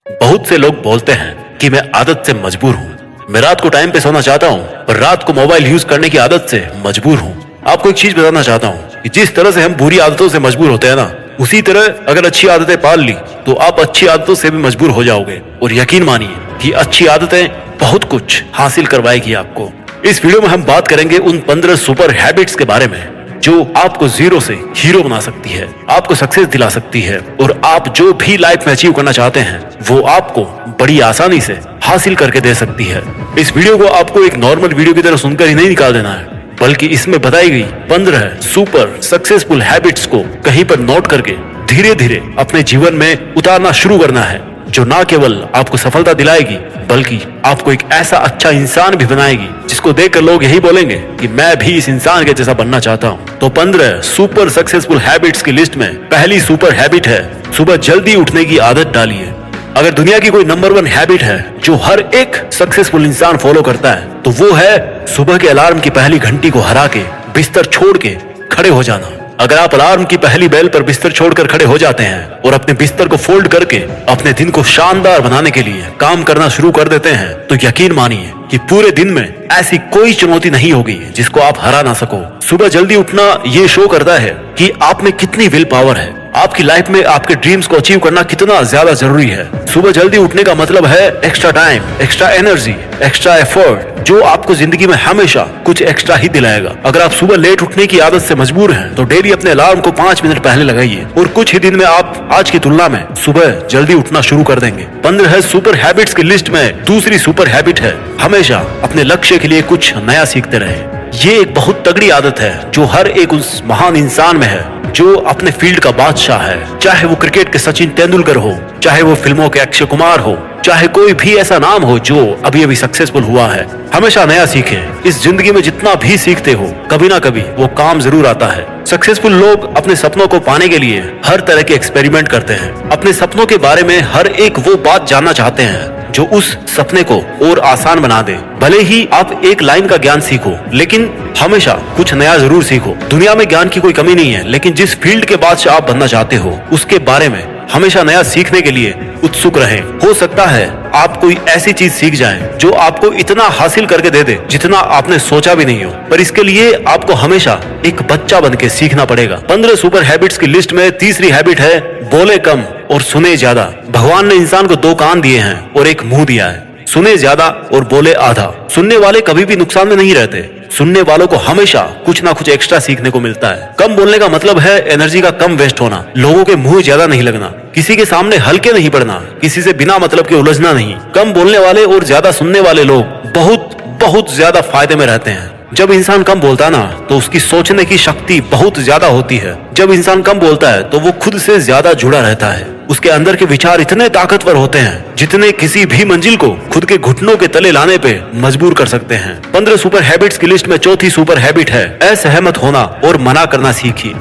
बहुत से लोग बोलते हैं कि मैं आदत से मजबूर हूँ। मैं रात को टाइम पे सोना चाहता हूँ पर रात को मोबाइल यूज करने की आदत से मजबूर हूँ। आपको एक चीज बताना चाहता हूँ कि जिस तरह से हम बुरी आदतों से मजबूर होते हैं ना, उसी तरह अगर अच्छी आदतें पाल ली तो आप अच्छी आदतों से भी मजबूर हो जाओगे। और यकीन मानिए कि अच्छी आदतें बहुत कुछ हासिल करवाएगी आपको। इस वीडियो में हम बात करेंगे उन 15 सुपर हैबिट्स के बारे में जो आपको जीरो से हीरो बना सकती है, आपको सक्सेस दिला सकती है और आप जो भी लाइफ में अचीव करना चाहते हैं वो आपको बड़ी आसानी से हासिल करके दे सकती है। इस वीडियो को आपको एक नॉर्मल वीडियो की तरह सुनकर ही नहीं निकाल देना है, बल्कि इसमें बताई गई 15 सुपर सक्सेसफुल हैबिट्स को कहीं पर नोट करके धीरे धीरे अपने जीवन में उतारना शुरू करना है, जो ना केवल आपको सफलता दिलाएगी बल्कि आपको एक ऐसा अच्छा इंसान भी बनाएगी जिसको देखकर लोग यही बोलेंगे कि मैं भी इस इंसान के जैसा बनना चाहता हूँ। तो 15 सुपर सक्सेसफुल हैबिट्स की लिस्ट में पहली सुपर हैबिट है सुबह जल्दी उठने की आदत डालिए। अगर दुनिया की कोई नंबर 1 हैबिट है जो हर एक सक्सेसफुल इंसान फॉलो करता है तो वो है सुबह के अलार्म की पहली घंटी को हरा के बिस्तर छोड़ के खड़े हो जाना। अगर आप अलार्म की पहली बेल पर बिस्तर छोड़कर खड़े हो जाते हैं और अपने बिस्तर को फोल्ड करके अपने दिन को शानदार बनाने के लिए काम करना शुरू कर देते हैं तो यकीन मानिए कि पूरे दिन में ऐसी कोई चुनौती नहीं होगी जिसको आप हरा ना सको। सुबह जल्दी उठना ये शो करता है कि आप में कितनी विल पावर है, आपकी लाइफ में आपके ड्रीम्स को अचीव करना कितना ज्यादा जरूरी है। सुबह जल्दी उठने का मतलब है extra time, extra energy, extra effort, जो आपको जिंदगी में हमेशा कुछ एक्स्ट्रा ही दिलाएगा। अगर आप सुबह लेट उठने की आदत से मजबूर हैं तो डेली अपने अलार्म को 5 मिनट पहले लगाइए और कुछ ही दिन में आप आज की तुलना में सुबह जल्दी उठना शुरू कर देंगे। 15 सुपर हैबिट्स की लिस्ट में दूसरी सुपर हैबिट है हमेशा अपने लक्ष्य के लिए कुछ नया सीखते रहे। ये एक बहुत तगड़ी आदत है जो हर एक उस महान इंसान में है जो अपने फील्ड का बादशाह है। चाहे वो क्रिकेट के सचिन तेंदुलकर हो, चाहे वो फिल्मों के अक्षय कुमार हो, चाहे कोई भी ऐसा नाम हो जो अभी अभी सक्सेसफुल हुआ है, हमेशा नया सीखे। इस जिंदगी में जितना भी सीखते हो कभी ना कभी वो काम जरूर आता है। सक्सेसफुल लोग अपने सपनों को पाने के लिए हर तरह के एक्सपेरिमेंट करते हैं। अपने सपनों के बारे में हर एक वो बात जानना चाहते हैं जो उस सपने को और आसान बना दे। भले ही आप एक लाइन का ज्ञान सीखो लेकिन हमेशा कुछ नया जरूर सीखो। दुनिया में ज्ञान की कोई कमी नहीं है, लेकिन जिस फील्ड के बादशाह आप बनना चाहते हो उसके बारे में हमेशा नया सीखने के लिए उत्सुक रहें। हो सकता है आप कोई ऐसी चीज सीख जाएं जो आपको इतना हासिल करके दे दे जितना आपने सोचा भी नहीं हो, पर इसके लिए आपको हमेशा एक बच्चा बन के सीखना पड़ेगा। 15 सुपर हैबिट्स की लिस्ट में तीसरी हैबिट है बोले कम और सुने ज्यादा। भगवान ने इंसान को 2 कान दिए हैं और एक मुंह दिया है। सुने ज्यादा और बोले आधा। सुनने वाले कभी भी नुकसान में नहीं रहते। सुनने वालों को हमेशा कुछ ना कुछ एक्स्ट्रा सीखने को मिलता है। कम बोलने का मतलब है एनर्जी का कम वेस्ट होना, लोगों के मुंह ज्यादा नहीं लगना, किसी के सामने हल्के नहीं पड़ना, किसी से बिना मतलब के उलझना नहीं। कम बोलने वाले और ज्यादा सुनने वाले लोग बहुत बहुत ज्यादा फायदे में रहते हैं। जब इंसान कम बोलता है ना तो उसकी सोचने की शक्ति बहुत ज्यादा होती है। जब इंसान कम बोलता है तो वो खुद से ज्यादा जुड़ा रहता है। उसके अंदर के विचार इतने ताकतवर होते हैं जितने किसी भी मंजिल को खुद के घुटनों के तले लाने पे मजबूर कर सकते हैं। 15 सुपर हैबिट्स की लिस्ट में चौथी सुपर हैबिट है असहमत होना और मना करना सीखिए।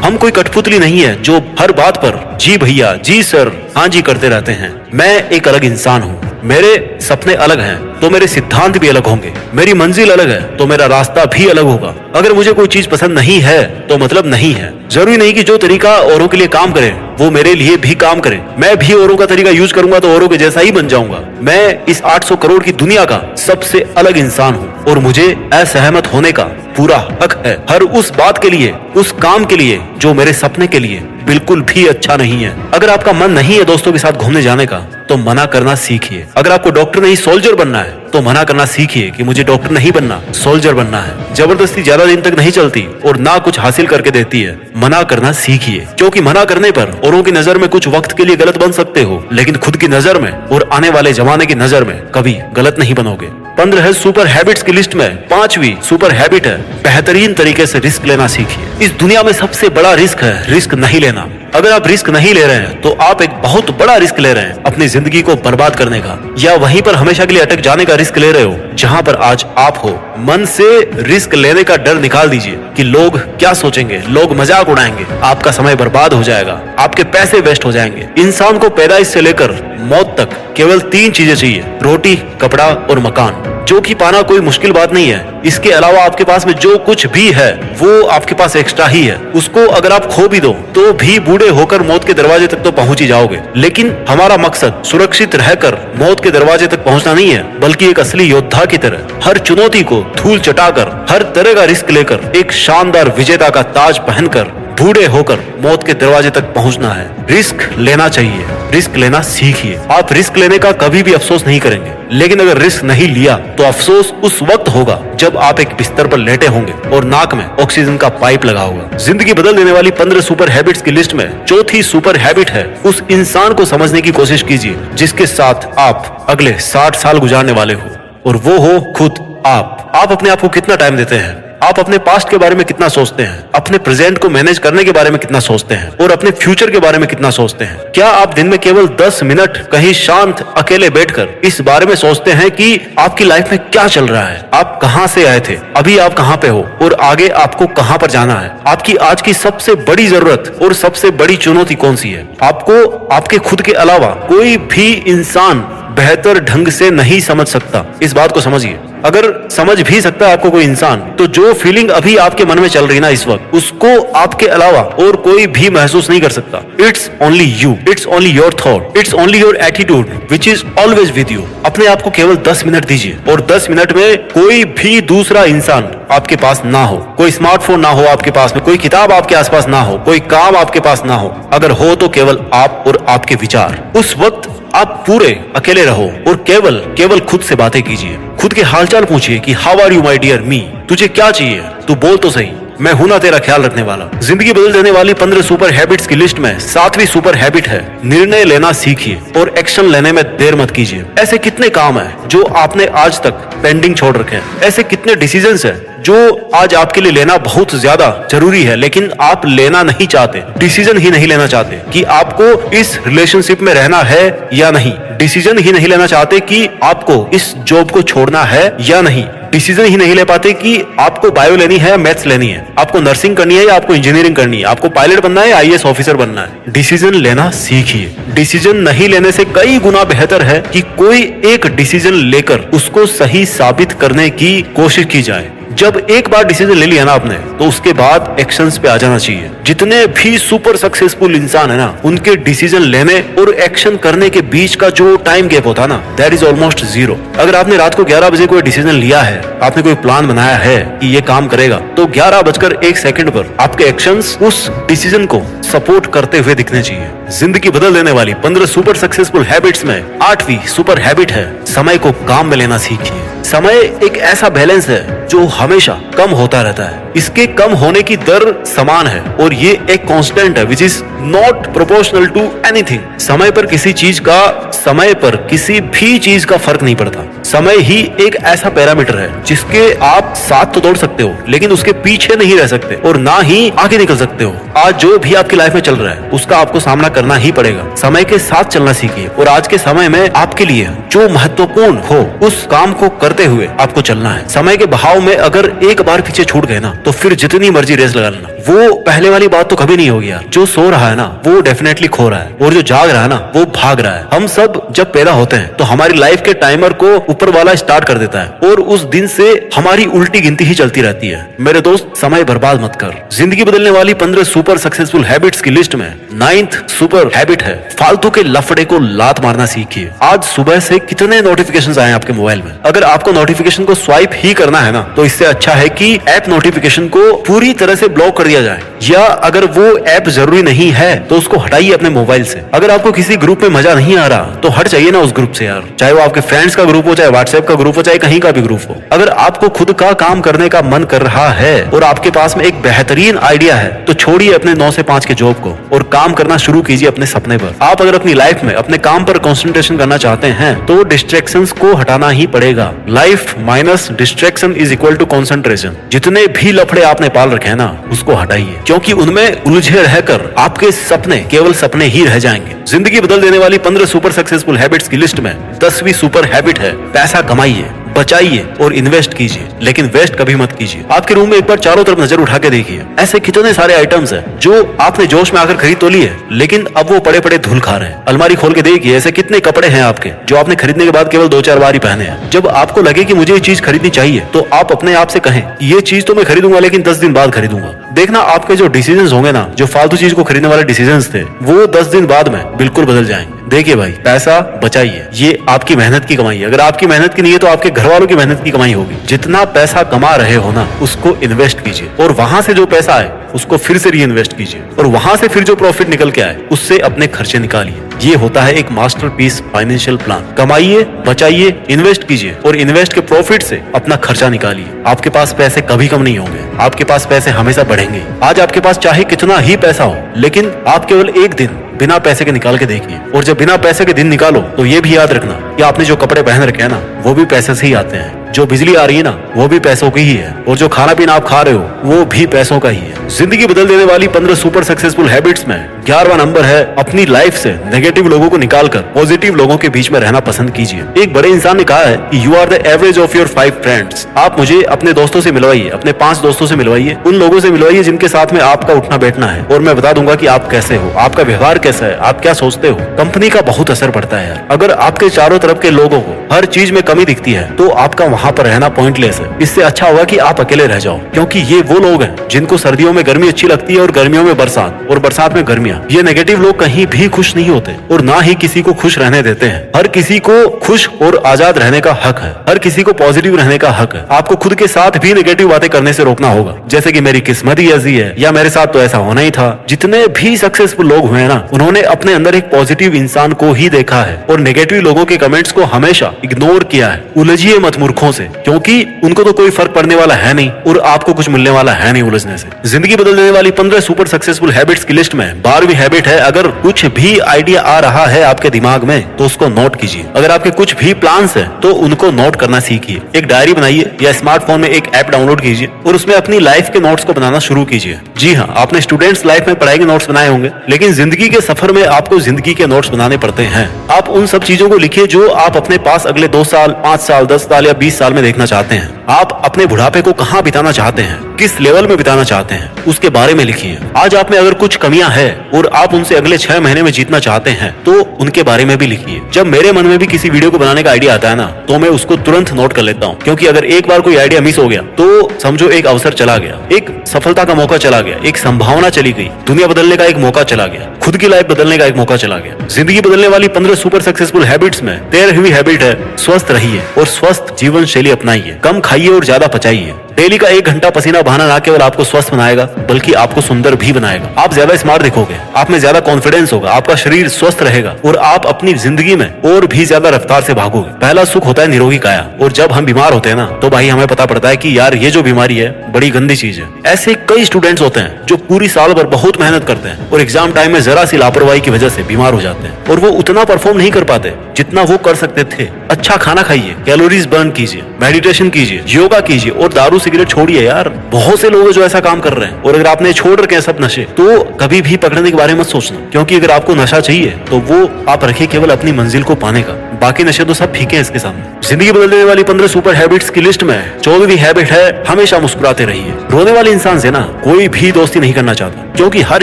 हम कोई कठपुतली नहीं है जो हर बात पर जी भैया, जी सर, हाँ जी करते रहते हैं। मैं एक अलग इंसान हूँ। मेरे सपने अलग हैं तो मेरे सिद्धांत भी अलग होंगे। मेरी मंजिल अलग है तो मेरा रास्ता भी अलग होगा। अगर मुझे कोई चीज पसंद नहीं है तो मतलब नहीं है। जरूरी नहीं कि जो तरीका औरों के लिए काम करे वो मेरे लिए भी काम करे। मैं भी औरों का तरीका यूज करूंगा तो औरों के जैसा ही बन जाऊंगा। मैं इस 800 करोड़ की दुनिया का सबसे अलग इंसान हूँ और मुझे असहमत होने का पूरा हक है हर उस बात के लिए, उस काम के लिए जो मेरे सपने के लिए बिल्कुल भी अच्छा नहीं है। अगर आपका मन नहीं है दोस्तों के साथ घूमने जाने का तो मना करना सीखिए। अगर आपको डॉक्टर नहीं सोल्जर बनना है तो मना करना सीखिए कि मुझे डॉक्टर नहीं बनना, सोल्जर बनना है। जबरदस्ती ज्यादा दिन तक नहीं चलती और ना कुछ हासिल करके देती है। मना करना सीखिए, क्योंकि मना करने पर औरों की नजर में कुछ वक्त के लिए गलत बन सकते हो लेकिन खुद की नजर में और आने वाले जमाने की नजर में कभी गलत नहीं बनोगे। 15 सुपर हैबिट्स की लिस्ट में 5वीं सुपर हैबिट है बेहतरीन तरीके से रिस्क लेना सीखिए। इस दुनिया में सबसे बड़ा रिस्क है रिस्क नहीं लेना। अगर आप रिस्क नहीं ले रहे हैं तो आप एक बहुत बड़ा रिस्क ले रहे हैं अपनी जिंदगी को बर्बाद करने का, या वहीं पर हमेशा के लिए अटक जाने का रिस्क ले रहे हो जहां पर आज आप हो। मन से रिस्क लेने का डर निकाल दीजिए कि लोग क्या सोचेंगे, लोग मजाक उड़ाएंगे, आपका समय बर्बाद हो जाएगा, आपके पैसे वेस्ट हो जाएंगे। इंसान को पैदाइश से लेकर मौत तक केवल 3 चीजें चाहिए, रोटी, कपड़ा और मकान। जो कि पाना कोई मुश्किल बात नहीं है। इसके अलावा आपके पास में जो कुछ भी है वो आपके पास एक्स्ट्रा ही है। उसको अगर आप खो भी दो तो भी बूढ़े होकर मौत के दरवाजे तक तो पहुंच ही जाओगे। लेकिन हमारा मकसद सुरक्षित रहकर मौत के दरवाजे तक पहुंचना नहीं है, बल्कि एक असली योद्धा की तरह हर चुनौती को धूल चटाकर, हर तरह का रिस्क लेकर, एक शानदार विजेता का ताज पहनकर बूढ़े होकर मौत के दरवाजे तक पहुंचना है। रिस्क लेना चाहिए, रिस्क लेना सीखिए। आप रिस्क लेने का कभी भी अफसोस नहीं करेंगे, लेकिन अगर रिस्क नहीं लिया तो अफसोस उस वक्त होगा जब आप एक बिस्तर पर लेटे होंगे और नाक में ऑक्सीजन का पाइप लगा होगा। जिंदगी बदल देने वाली 15 सुपर हैबिट्स की लिस्ट में चौथी सुपर हैबिट है, उस इंसान को समझने की कोशिश कीजिए जिसके साथ आप अगले 60 साल गुजारने वाले हो, और वो हो खुद आप। आप अपने आप को कितना टाइम देते हैं? आप अपने पास्ट के बारे में कितना सोचते हैं? अपने प्रेजेंट को मैनेज करने के बारे में कितना सोचते हैं? और अपने फ्यूचर के बारे में कितना सोचते हैं? क्या आप दिन में केवल 10 मिनट कहीं शांत अकेले बैठकर इस बारे में सोचते हैं कि आपकी लाइफ में क्या चल रहा है? आप कहां से आए थे, अभी आप कहां पे हो और आगे आपको कहां पर जाना है? आपकी आज की सबसे बड़ी जरूरत और सबसे बड़ी चुनौती कौन सी है? आपको आपके खुद के अलावा कोई भी इंसान बेहतर ढंग से नहीं समझ सकता। इस बात को समझिए। अगर समझ भी सकता है आपको कोई इंसान, तो जो फीलिंग अभी आपके मन में चल रही ना इस वक्त, उसको आपके अलावा और कोई भी महसूस नहीं कर सकता। It's only you, it's only your thought, it's only your attitude which is always with you. अपने आप को केवल 10 मिनट दीजिए और 10 मिनट में कोई भी दूसरा इंसान आपके पास ना हो, कोई स्मार्टफोन ना हो आपके पास में, कोई किताब आपके आसपास ना हो, कोई काम आपके पास ना हो। अगर हो तो केवल आप और आपके विचार। उस वक्त आप पूरे अकेले रहो और केवल खुद से बातें कीजिए। खुद के हालचाल पूछिए कि how are you my dear me, तुझे क्या चाहिए, तू बोल तो सही, मैं हूं ना तेरा ख्याल रखने वाला। जिंदगी बदल देने वाली 15 सुपर हैबिट्स की लिस्ट में 7वीं सुपर हैबिट है, निर्णय लेना सीखिए और एक्शन लेने में देर मत कीजिए। ऐसे कितने काम हैं जो आपने आज तक पेंडिंग छोड़ रखे हैं? ऐसे कितने डिसीजंस हैं जो आज आपके लिए लेना बहुत ज्यादा जरूरी है, लेकिन आप लेना नहीं चाहते, डिसीजन ही नहीं लेना चाहते कि आपको इस रिलेशनशिप में रहना है या नहीं, डिसीजन ही नहीं लेना चाहते कि आपको इस जॉब को छोड़ना है या नहीं, डिसीजन ही नहीं ले पाते कि आपको बायो लेनी है या मैथ्स लेनी है, आपको नर्सिंग करनी है या आपको इंजीनियरिंग करनी है, आपको पायलट बनना है या आईएएस ऑफिसर बनना है। डिसीजन लेना सीखिए। डिसीजन नहीं लेने से कई गुना बेहतर है कि कोई एक डिसीजन लेकर उसको सही साबित करने की कोशिश की जाए। जब एक बार डिसीजन ले लिया ना आपने, तो उसके बाद एक्शंस पे आ जाना चाहिए। जितने भी सुपर सक्सेसफुल इंसान है ना, उनके डिसीजन लेने और एक्शन करने के बीच का जो टाइम गैप होता है ना, दैट इज ऑलमोस्ट 0। अगर आपने रात को 11 बजे कोई डिसीजन लिया है, आपने कोई प्लान बनाया है कि ये काम करेगा, तो 11:01 पर आपके एक्शंस उस डिसीजन को सपोर्ट करते हुए दिखने चाहिए। जिंदगी बदल देने वाली 15 सुपर सक्सेसफुल हैबिट्स में 8वीं सुपर हैबिट है, समय को काम में लेना सीखिए। समय एक ऐसा बैलेंस है जो हमेशा कम होता रहता है। इसके कम होने की दर समान है और ये एक कांस्टेंट है which is not proportional to anything. समय पर किसी चीज का, समय पर किसी भी चीज का फर्क नहीं पड़ता। समय ही एक ऐसा पैरामीटर है जिसके आप साथ तो दौड़ सकते हो, लेकिन उसके पीछे नहीं रह सकते और ना ही आगे निकल सकते हो। आज जो भी आपकी लाइफ में चल रहा है उसका आपको सामना करना ही पड़ेगा। समय के साथ चलना सीखिए और आज के समय में आपके लिए जो महत्वपूर्ण हो उस काम को करते हुए आपको चलना है। समय के बहाव में अगर एक बार पीछे छूट गए ना, तो फिर जितनी मर्जी रेस लगा लेना, वो पहले वाली बात तो कभी नहीं होगी यार। जो सो रहा है ना वो डेफिनेटली खो रहा है, और जो जाग रहा है ना वो भाग रहा है। हम सब जब पैदा होते हैं तो हमारी लाइफ के टाइमर को ऊपर वाला स्टार्ट कर देता है और उस दिन से हमारी उल्टी गिनती ही चलती रहती है। मेरे दोस्त, समय बर्बाद मत कर। जिंदगी बदलने वाली 15 सुपर सक्सेसफुल हैबिट्स की लिस्ट में 9th सुपर हैबिट है, फालतू के लफड़े को लात मारना सीखिए। आज सुबह से कितने नोटिफिकेशंस आए आपके मोबाइल में? अगर आपको नोटिफिकेशन को स्वाइप ही करना है ना, तो इससे अच्छा है कि ऐप नोटिफिकेशन को पूरी तरह से ब्लॉक कर दिया जाए, या अगर वो ऐप जरूरी नहीं है तो उसको हटाइए अपने मोबाइल से। अगर आपको किसी ग्रुप में मजा नहीं आ रहा तो हट जाइए ना उस ग्रुप से यार, चाहे वो आपके फ्रेंड्स का ग्रुप हो, चाहे व्हाट्सएप का ग्रुप हो, चाहे कहीं का भी ग्रुप हो। अगर आपको खुद का काम करने का मन कर रहा है और आपके पास में एक बेहतरीन आइडिया है, तो छोड़िए अपने 9 से 5 के जॉब को और काम करना शुरू कीजिए अपने सपने पर। आप अगर अपनी लाइफ में अपने काम पर कंसंट्रेशन करना चाहते हैं तो डिस्ट्रैक्शंस को हटाना ही पड़ेगा। Life minus distraction is equal to concentration. जितने भी लफड़े आपने पाल रखे हैं ना, उसको हटाइए, क्योंकि उनमें उलझे रहकर आपके सपने केवल सपने ही रह जाएंगे। जिंदगी बदल देने वाली 15 सुपर सक्सेसफुल हैबिट्स की लिस्ट में 10वीं सुपर हैबिट है, पैसा कमाइए। बचाइए और इन्वेस्ट कीजिए, लेकिन वेस्ट कभी मत कीजिए। आपके रूम में एक बार चारों तरफ नजर उठा के देखिए, ऐसे कितने सारे आइटम्स हैं जो आपने जोश में आकर खरीद तो लिए, लेकिन अब वो पड़े पड़े धूल खा रहे हैं। अलमारी खोल के देखिए, ऐसे कितने कपड़े हैं आपके जो आपने खरीदने के बाद केवल 2-4 बार ही पहने हैं। जब आपको लगे कि मुझे ये चीज खरीदनी चाहिए, तो आप अपने आप से कहें ये चीज तो मैं खरीदूंगा, लेकिन 10 दिन बाद खरीदूंगा। देखना आपके जो डिसीजंस होंगे ना, जो फालतू चीज को खरीदने वाले डिसीजंस थे, वो 10 दिन बाद में बिल्कुल बदल जाएंगे। देखिए भाई, पैसा बचाइए, ये आपकी मेहनत की कमाई है। अगर आपकी मेहनत की नहीं है तो आपके घर वालों की मेहनत की कमाई होगी। जितना पैसा कमा रहे हो ना, उसको इन्वेस्ट कीजिए, और वहां से जो पैसा आए उसको फिर से री इन्वेस्ट कीजिए, और वहां से फिर जो प्रॉफिट निकल के आए उससे अपने खर्चे निकालिए। ये होता है एक मास्टरपीस फाइनेंशियल प्लान। कमाइए, बचाइए, इन्वेस्ट कीजिए, और इन्वेस्ट के प्रॉफिट से अपना खर्चा निकालिए। आपके पास पैसे कभी कम नहीं होंगे, आपके पास पैसे हमेशा बढ़ेंगे। आज आपके पास चाहे कितना ही पैसा हो, लेकिन आप केवल एक दिन बिना पैसे के निकाल के देखिए, और जब बिना पैसे के दिन निकालो तो ये भी याद रखना कि आपने जो कपड़े पहन रखे हैं ना, वो भी पैसे से ही आते हैं। जो बिजली आ रही है ना, वो भी पैसों की ही है, और जो खाना पीना आप खा रहे हो वो भी पैसों का ही है। जिंदगी बदल देने वाली 15 सुपर सक्सेसफुल हैबिट्स में 11वां नंबर है, अपनी लाइफ से नेगेटिव लोगों को निकालकर पॉजिटिव लोगों के बीच में रहना पसंद कीजिए। एक बड़े इंसान ने कहा है कि you are the average of your 5 friends. आप मुझे अपने दोस्तों से मिलवाइए, अपने 5 दोस्तों से मिलवाइए, उन लोगों से मिलवाइए जिनके साथ में आपका उठना बैठना है, और मैं बता दूंगा कि आप कैसे हो, आपका व्यवहार कैसा है, आप क्या सोचते हो। कंपनी का बहुत असर पड़ता है यार। अगर आपके चारों तरफ के लोगों को हर चीज में कमी दिखती है, तो आपका वहां पर रहना पॉइंटलेस है। इससे अच्छा होगा कि आप अकेले रह जाओ, क्योंकि ये वो लोग हैं जिनको सर्दियों में गर्मी अच्छी लगती है और गर्मियों में बरसात, और बरसात में गर्मियां। ये नेगेटिव लोग कहीं भी खुश नहीं होते, और ना ही किसी को खुश रहने देते हैं। हर किसी को खुश और आजाद रहने का हक है, हर किसी को पॉजिटिव रहने का हक है। आपको खुद के साथ भी नेगेटिव बातें करने से रोकना होगा, जैसे कि मेरी किस्मत ही ऐसी है, या मेरे साथ तो ऐसा होना ही था। जितने भी सक्सेसफुल लोग हुए ना, उन्होंने अपने अंदर एक पॉजिटिव इंसान को ही देखा है, और नेगेटिव लोगों के कमेंट्स को हमेशा इग्नोर किया है। उलझिए मत मूर्खों से, क्योंकि उनको तो कोई फर्क पड़ने वाला है नहीं, और आपको कुछ मिलने वाला है नहीं उलझने से। जिंदगी बदल देने वाली 15 सुपर सक्सेसफुल हैबिट्स की लिस्ट में 12वीं हैबिट है, अगर कुछ भी आइडिया आ रहा है आपके दिमाग में तो उसको नोट कीजिए। अगर आपके कुछ भी प्लान्स हैं तो उनको नोट करना सीखिए। एक डायरी बनाइए, या स्मार्टफोन में एक ऐप डाउनलोड कीजिए, और उसमें अपनी लाइफ के नोट्स को बनाना शुरू कीजिए। जी हाँ, आपने स्टूडेंट्स लाइफ में पढ़ाई के नोट्स बनाए होंगे, लेकिन जिंदगी के सफर में आपको जिंदगी के नोट्स बनाने पड़ते हैं। आप उन सब चीजों को लिखिए जो आप अपने पास अगले 2 साल, 5 साल, 10 साल या 20 साल में देखना चाहते हैं। आप अपने बुढ़ापे को कहाँ बिताना चाहते हैं, किस लेवल में बिताना चाहते हैं, उसके बारे में लिखिए। आज आप में अगर कुछ कमियां हैं और आप उनसे अगले 6 महीने में जीतना चाहते हैं, तो उनके बारे में भी लिखिए। जब मेरे मन में भी किसी वीडियो को बनाने का आइडिया आता है ना, तो मैं उसको तुरंत नोट कर लेता हूँ, क्योंकि अगर एक बार कोई आइडिया मिस हो गया तो समझो एक अवसर चला गया, एक सफलता का मौका चला गया, एक संभावना चली गई, दुनिया बदलने का एक मौका चला गया, खुद की लाइफ बदलने का एक मौका चला गया। जिंदगी बदलने वाली 15 सुपर सक्सेसफुल हैबिट्स में 13वीं हैबिट है, स्वस्थ रहिए और स्वस्थ जीवन शैली अपनाइए। कम खाइए और ज्यादा पचाइए। डेली का 1 घंटा पसीना बहाना ना केवल आपको स्वस्थ बनाएगा, बल्कि आपको सुंदर भी बनाएगा। आप ज्यादा स्मार्ट दिखोगे, आप में ज्यादा कॉन्फिडेंस होगा, आपका शरीर स्वस्थ रहेगा, और आप अपनी जिंदगी में और भी ज्यादा रफ्तार से भागोगे। पहला सुख होता है निरोगी काया, और जब हम बीमार होते हैं ना, तो भाई हमें पता पड़ता है कि यार ये जो बीमारी है बड़ी गंदी चीज है। ऐसे कई स्टूडेंट्स होते हैं जो पूरी साल भर बहुत मेहनत करते हैं, और एग्जाम टाइम में जरा सी लापरवाही की वजह से बीमार हो जाते हैं, और वो उतना परफॉर्म नहीं कर पाते जितना वो कर सकते थे। अच्छा खाना खाइए, कैलोरीज बर्न कीजिए, मेडिटेशन कीजिए, योगा कीजिए, और दारू सिगरेट छोड़िए यार। बहुत से लोग जो ऐसा काम कर रहे हैं, और अगर आपने छोड़ रखे हैं सब नशे, तो कभी भी पकड़ने के बारे में मत सोचना, क्योंकि अगर आपको नशा चाहिए तो वो आप रखिए केवल अपनी मंजिल को पाने का, बाकी नशे तो सब फीके हैं इसके सामने। जिंदगी बदल देने वाली 15 सुपर हैबिट्स की लिस्ट में 14वीं हैबिट है, हमेशा मुस्कुराते रहिए। रोने वाले इंसान से ना कोई भी दोस्ती नहीं करना चाहता, क्योंकि हर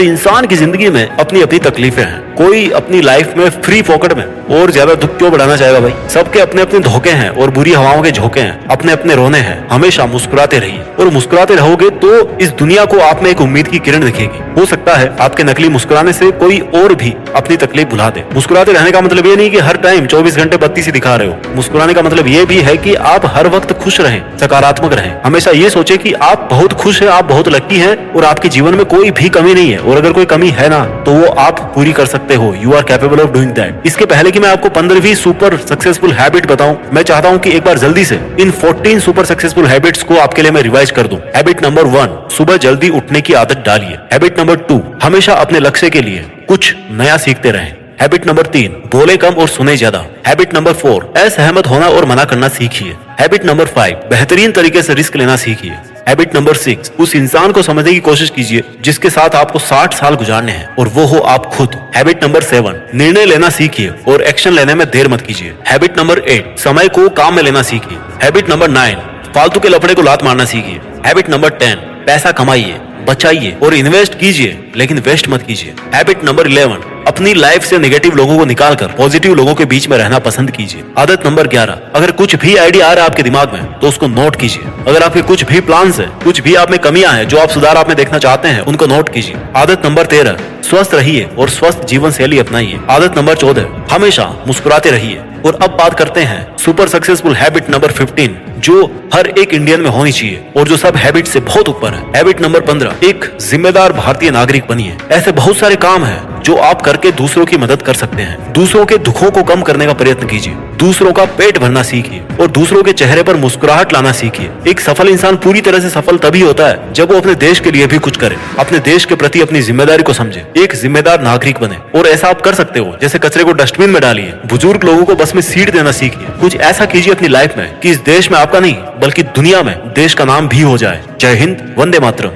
इंसान की जिंदगी में अपनी अपनी तकलीफें हैं। कोई अपनी लाइफ में फ्री पॉकेट में और ज्यादा दुख क्यों बढ़ाना चाहेगा भाई। सबके अपने अपने धोखे हैं और बुरी हवाओं के झोंके हैं, अपने अपने रोने हैं। हमेशा मुस्कुराते रहिए, और मुस्कुराते रहोगे तो इस दुनिया को आप में एक उम्मीद की किरण दिखेगी। हो सकता है आपके नकली मुस्कुराने से कोई और भी अपनी तकलीफ भुला दे। मुस्कुराते रहने का मतलब ये नहीं कि हर टाइम 24 घंटे बत्ती से दिखा रहे हो। मुस्कुराने का मतलब ये भी है कि आप हर वक्त खुश रहें, सकारात्मक रहें। हमेशा ये सोचे कि आप बहुत खुश हैं, आप बहुत लकी हैं, और आपके जीवन में कोई भी कमी नहीं है, और अगर कोई कमी है ना, तो वो आप पूरी कर सकते हो। You are capable of doing that. इसके पहले कि मैं आपको 15वीं सुपर सक्सेसफुल हैबिट बताऊं, मैं चाहता हूं कि एक बार जल्दी से इन 14 सुपर सक्सेसफुल हैबिट्स को आपके लिए मैं रिवाइज कर दूं। हैबिट नंबर 1, सुबह जल्दी उठने की आदत डालिए। हैबिट नंबर 2, हमेशा अपने लक्ष्य के लिए कुछ नया सीखते रहें। हैबिट नंबर 3, बोले कम और सुने ज्यादा। हैबिट नंबर 4, असहमत होना और मना करना सीखिए। हैबिट नंबर 5, बेहतरीन तरीके से रिस्क लेना सीखिए। हैबिट नंबर 6, उस इंसान को समझने की कोशिश कीजिए जिसके साथ आपको 60 साल गुजारने हैं, और वो हो आप खुद। हैबिट नंबर 7, निर्णय लेना सीखिए और एक्शन लेने में देर मत कीजिए। हैबिट नंबर 8, समय को काम में लेना सीखिए। हैबिट नंबर 9, फालतू के लफड़े को लात मारना सीखिए। हैबिट नंबर 10, पैसा कमाइए, बचाइए और इन्वेस्ट कीजिए, लेकिन वेस्ट मत कीजिए। हैबिट नंबर 11, अपनी लाइफ से नेगेटिव लोगों को निकालकर पॉजिटिव लोगों के बीच में रहना पसंद कीजिए। आदत नंबर 11, अगर कुछ भी आइडिया आ रहा है आपके दिमाग में तो उसको नोट कीजिए। अगर आपके कुछ भी प्लान्स है, कुछ भी आप में कमियां हैं जो आप सुधार आप में देखना चाहते हैं, उनको नोट कीजिए। आदत नंबर 13, स्वस्थ रहिए और स्वस्थ जीवन शैली अपनाइए। आदत नंबर 14, हमेशा मुस्कुराते रहिए। और अब बात करते हैं सुपर सक्सेसफुल हैबिट नंबर 15, जो हर एक इंडियन में होनी चाहिए और जो सब हैबिट से बहुत ऊपर है। हैबिट नंबर 15, एक जिम्मेदार भारतीय नागरिक बनिए। ऐसे बहुत सारे काम हैं जो आप करके दूसरों की मदद कर सकते हैं। दूसरों के दुखों को कम करने का प्रयत्न कीजिए, दूसरों का पेट भरना सीखिए और दूसरों के चेहरे पर मुस्कुराहट लाना सीखिए। एक सफल इंसान पूरी तरह से सफल तभी होता है जब वो अपने देश के लिए भी कुछ करे, अपने देश के प्रति अपनी जिम्मेदारी को समझे, एक जिम्मेदार नागरिक बने। और ऐसा आप कर सकते हो, जैसे कचरे को डस्टबिन में डालिए, बुजुर्ग लोगों को बस में सीट देना सीखिए। कुछ ऐसा कीजिए अपनी लाइफ में कि इस देश में आपका नहीं बल्कि दुनिया में देश का नाम भी हो जाए। जय हिंद, वंदे मातरम।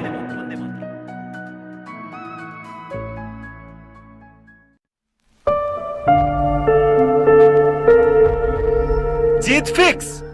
जीत फिक्स।